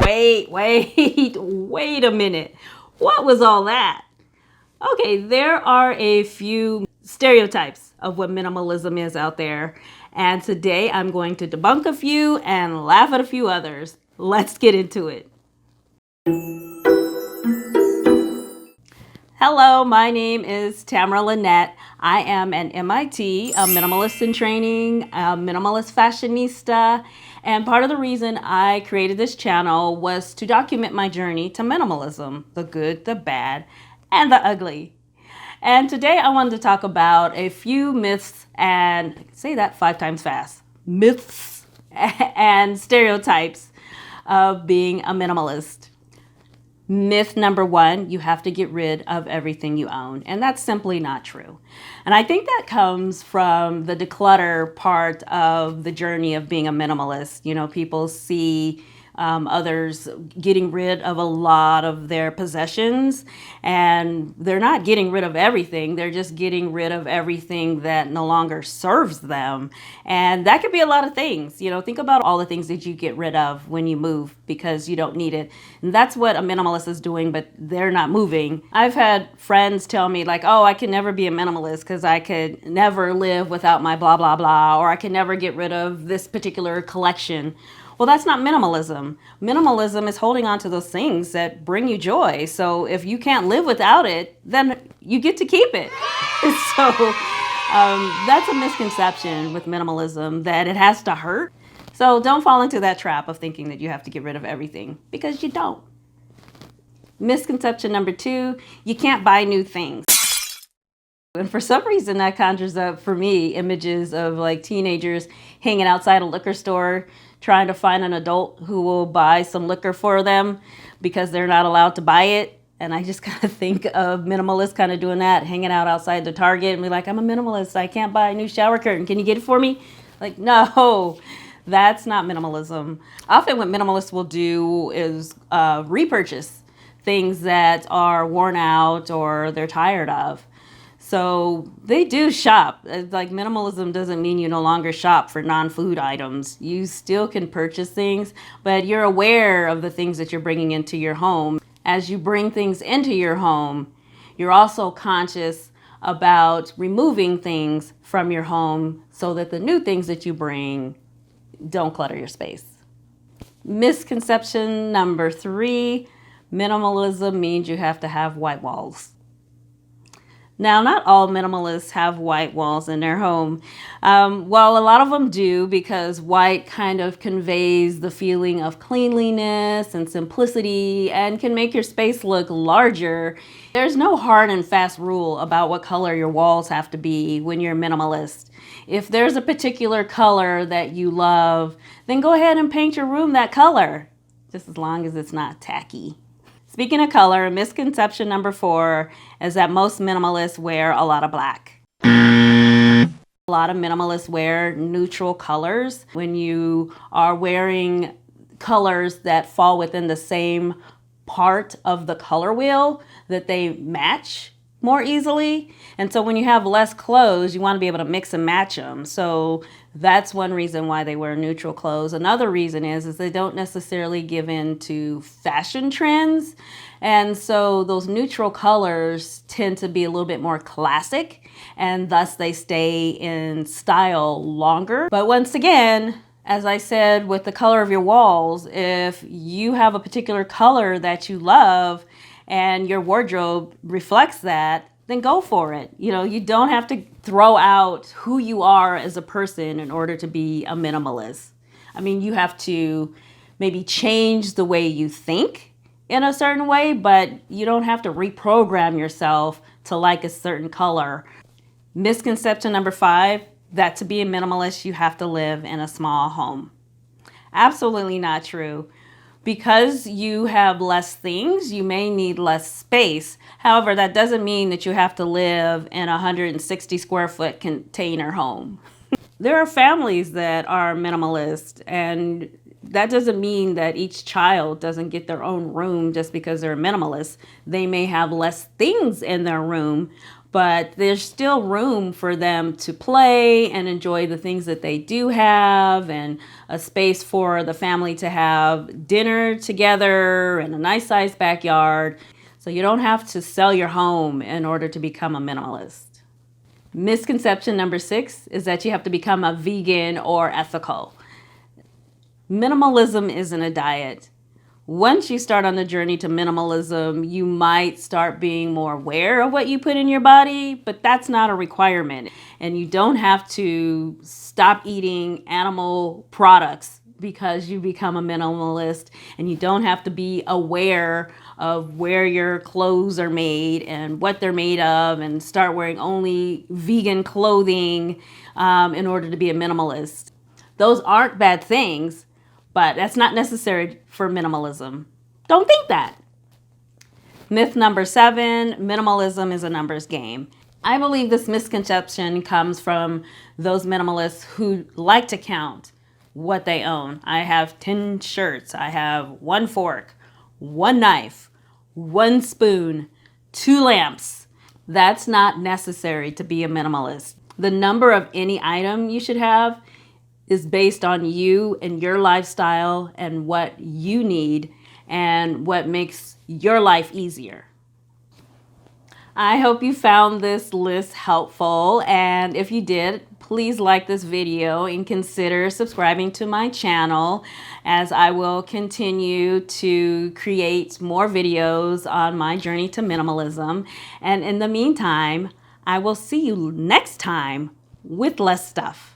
wait a minute. What was all that? Okay, there are a few stereotypes of what minimalism is out there. And today I'm going to debunk a few and laugh at a few others. Let's get into it. Hello, my name is Tamara Lynette. I am an MIT, a minimalist in training, a minimalist fashionista, and part of the reason I created this channel was to document my journey to minimalism, the good, the bad, and the ugly. And today I wanted to talk about a few myths and, say that 5 times fast, myths and stereotypes of being a minimalist. Myth number 1, you have to get rid of everything you own. And that's simply not true. And I think that comes from the declutter part of the journey of being a minimalist. You know, people see others getting rid of a lot of their possessions, and they're not getting rid of everything. They're just getting rid of everything that no longer serves them. And that could be a lot of things. You know, think about all the things that you get rid of when you move because you don't need it. And that's what a minimalist is doing, but they're not moving. I've had friends tell me like, oh, I can never be a minimalist because I could never live without my blah, blah, blah, or I can never get rid of this particular collection. Well, that's not minimalism. Minimalism is holding on to those things that bring you joy. So if you can't live without it, then you get to keep it. So that's a misconception with minimalism, that it has to hurt. So don't fall into that trap of thinking that you have to get rid of everything, because you don't. Misconception number 2, you can't buy new things. And for some reason that conjures up for me images of like teenagers hanging outside a liquor store trying to find an adult who will buy some liquor for them because they're not allowed to buy it. And I just kind of think of minimalists kind of doing that, hanging out outside the Target and be like, I'm a minimalist, I can't buy a new shower curtain, can you get it for me? Like, no, that's not minimalism. Often what minimalists will do is repurchase things that are worn out or they're tired of. So they do shop. Like, minimalism doesn't mean you no longer shop for non-food items. You still can purchase things, but you're aware of the things that you're bringing into your home. As you bring things into your home, you're also conscious about removing things from your home so that the new things that you bring don't clutter your space. Misconception number 3, minimalism means you have to have white walls. Now, not all minimalists have white walls in their home. Well, a lot of them do, because white kind of conveys the feeling of cleanliness and simplicity and can make your space look larger. There's no hard and fast rule about what color your walls have to be when you're a minimalist. If there's a particular color that you love, then go ahead and paint your room that color, just as long as it's not tacky. Speaking of color, misconception number 4 is that most minimalists wear a lot of black. A lot of minimalists wear neutral colors. When you are wearing colors that fall within the same part of the color wheel, that they match more easily. And so when you have less clothes, you want to be able to mix and match them. So that's one reason why they wear neutral clothes. Another reason is they don't necessarily give in to fashion trends. And so those neutral colors tend to be a little bit more classic, and thus they stay in style longer. But once again, as I said, with the color of your walls, if you have a particular color that you love and your wardrobe reflects that, then go for it. You know, you don't have to throw out who you are as a person in order to be a minimalist. I mean, you have to maybe change the way you think in a certain way, but you don't have to reprogram yourself to like a certain color. Misconception number 5, that to be a minimalist, you have to live in a small home. Absolutely not true. Because you have less things, you may need less space. However, that doesn't mean that you have to live in a 160 square foot container home. There are families that are minimalist, and that doesn't mean that each child doesn't get their own room just because they're a minimalist. They may have less things in their room, but there's still room for them to play and enjoy the things that they do have, and a space for the family to have dinner together and a nice sized backyard. So you don't have to sell your home in order to become a minimalist. Misconception number 6 is that you have to become a vegan or ethical. Minimalism isn't a diet. Once you start on the journey to minimalism, you might start being more aware of what you put in your body, but that's not a requirement. And you don't have to stop eating animal products because you become a minimalist, and you don't have to be aware of where your clothes are made and what they're made of and start wearing only vegan clothing in order to be a minimalist. Those aren't bad things, but that's not necessary for minimalism. Don't think that. Myth number 7, minimalism is a numbers game. I believe this misconception comes from those minimalists who like to count what they own. I have 10 shirts. I have 1 fork, 1 knife, 1 spoon, 2 lamps. That's not necessary to be a minimalist. The number of any item you should have is based on you and your lifestyle and what you need and what makes your life easier. I hope you found this list helpful, and if you did, please like this video and consider subscribing to my channel, as I will continue to create more videos on my journey to minimalism. And in the meantime, I will see you next time with less stuff.